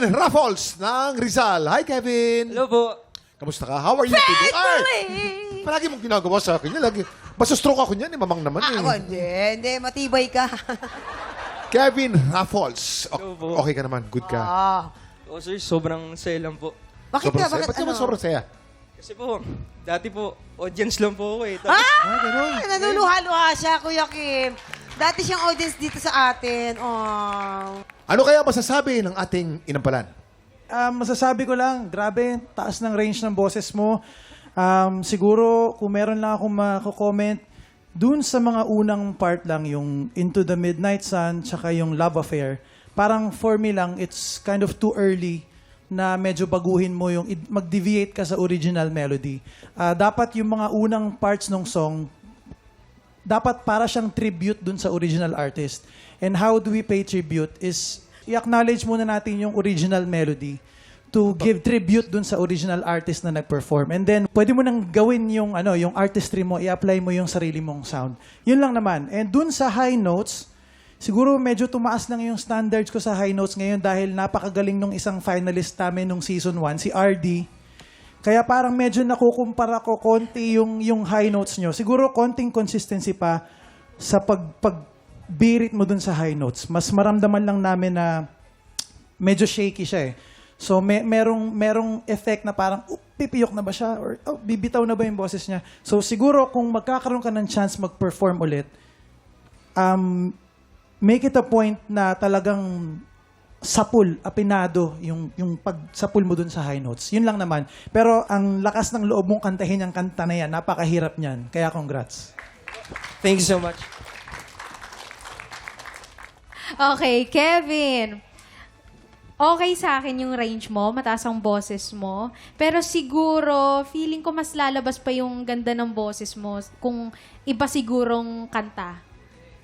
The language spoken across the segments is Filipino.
Kevin Raffles ng Rizal. Hi, Kevin. Hello po. Kamusta ka? How are you today? Ay! Palagi mong ginagawa sa akin. Lagi. Basta stroke ako niyan, mamang naman eh. Ako, hindi, matibay ka. Kevin Raffles. Hello po. Okay ka naman. Good ka. Oh, sir, sobrang saya lang po. Bakit Sobrang ka? saya. Bakit Ba't naman sobrang saya? Kasi po, dati po, audience lang po ako eh. ganun. Nanuluha-luha siya, Kuya Kim. Dati siyang audience dito sa atin. Oh. Ano kaya masasabi ng ating inampalan? Masasabi ko lang, grabe, taas ng range ng boses mo. Siguro, kung meron lang akong mako-comment, dun sa mga unang part lang, yung Into the Midnight Sun, tsaka yung Love Affair, parang for me lang, it's kind of too early na medyo baguhin mo yung, mag-deviate ka sa original melody. Dapat yung mga unang parts ng song, dapat para siyang tribute dun sa original artist. And how do we pay tribute is i-acknowledge muna natin yung original melody to give tribute dun sa original artist na nag-perform. And then, pwede mo nang gawin yung, yung artistry mo, i-apply mo yung sarili mong sound. Yun lang naman. And dun sa high notes, siguro medyo tumaas lang yung standards ko sa high notes ngayon dahil napakagaling nung isang finalist namin nung season 1, si RD. Kaya parang medyo nakukumpara ko konti yung high notes nyo. Siguro konting consistency pa sa pagbirit mo dun sa high notes. Mas maramdaman lang namin na medyo shaky siya eh. So merong effect na parang pipiyok na ba siya or bibitaw na ba yung boses niya. So siguro kung magkakaroon ka ng chance mag-perform ulit, make it a point na talagang sapul, apinado yung pagsapul mo dun sa high notes. Yun lang naman. Pero ang lakas ng loob mong kantahin yung kanta na yan, napakahirap niyan. Kaya congrats. Thank you so much. Okay, Kevin. Okay sa akin yung range mo, mataas ang boses mo. Pero siguro, feeling ko mas lalabas pa yung ganda ng boses mo kung iba sigurong kanta.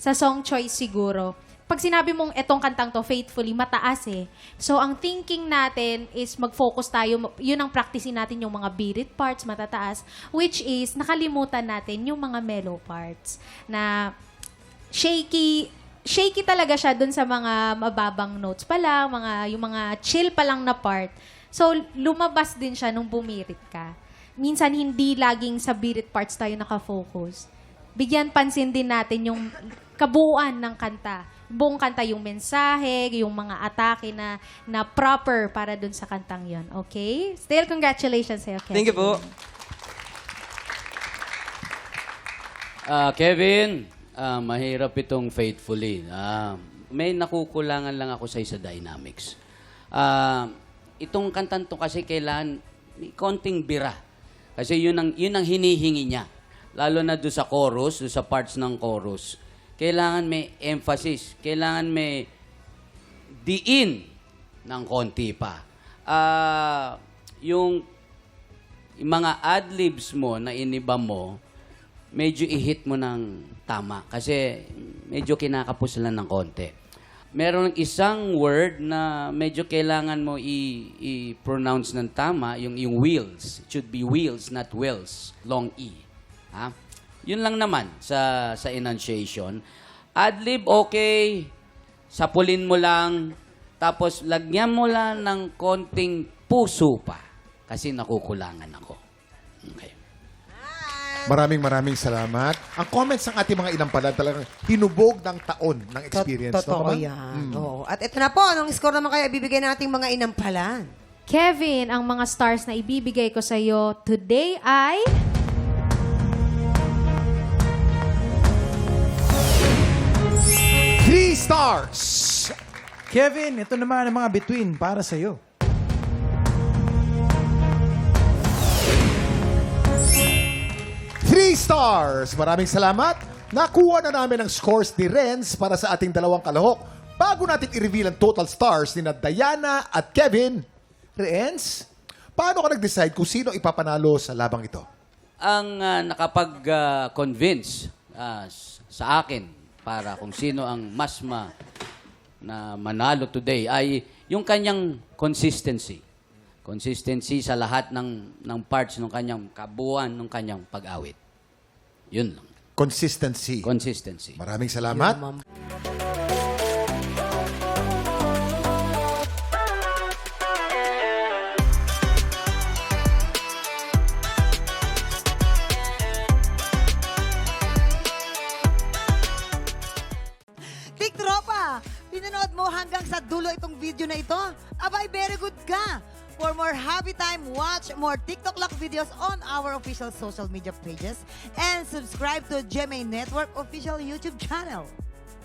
Sa song choice siguro. Pag sinabi mong etong kantang to, Faithfully, mataas eh. So, ang thinking natin is mag-focus tayo, yun ang practicing natin yung mga beat parts, matataas, which is nakalimutan natin yung mga mellow parts na shaky talaga siya dun sa mga mababang notes pa lang, yung mga chill pa lang na part. So, lumabas din siya nung bumirit ka. Minsan, hindi laging sa beat parts tayo nakafocus. Bigyan pansin din natin yung kabuuan ng kanta. Buong kanta, yung mensahe, yung mga atake na proper para dun sa kantang yon. Okay? Still, congratulations sa'yo, Kevin. Thank you po. Kevin, mahirap itong Faithfully. May nakukulangan lang ako sa isa dynamics. Itong kantan to kasi kailangan may konting bira. Kasi yun ang hinihingi niya. Lalo na doon sa chorus, doon sa parts ng chorus. Kailangan may emphasis. Kailangan may diin ng konti pa. Yung mga adlibs mo na iniba mo, medyo i-hit mo ng tama. Kasi medyo kinakapos lang ng konti. Meron isang word na medyo kailangan mo i-pronounce ng tama, yung wheels. It should be wheels, not wells. Long E. Ha? Yun lang naman sa enunciation. Adlib, okay. Sapulin mo lang. Tapos, lagyan mo lang ng konting puso pa. Kasi nakukulangan ako. Okay. Maraming salamat. Ang comments ng ating mga inampalan talagang hinubog ng taon ng experience. Totoo Tama ba? yan. Oo. At ito na po, anong score naman kaya ibibigay nating mga inampalan? Kevin, ang mga stars na ibibigay ko sa'yo today ay... 3 stars! Kevin, ito naman ang mga between para sa'yo. Three stars! Maraming salamat. Nakuha na namin ang scores ni Renz para sa ating dalawang kalahok. Bago natin i-reveal ang total stars ni Diana at Kevin, Renz, paano ka nag-decide kung sino ipapanalo sa labang ito? Ang nakapag-convince sa akin para kung sino ang mas na manalo today ay yung kanyang consistency. Consistency sa lahat ng parts ng kanyang kabuuan ng kanyang pag-awit. Yun lang. Consistency. Consistency. Maraming salamat. Pinanood mo hanggang sa dulo itong video na ito? Abay, very good ka! For more happy time, watch more TikTok Lock videos on our official social media pages and subscribe to GMA Network official YouTube channel.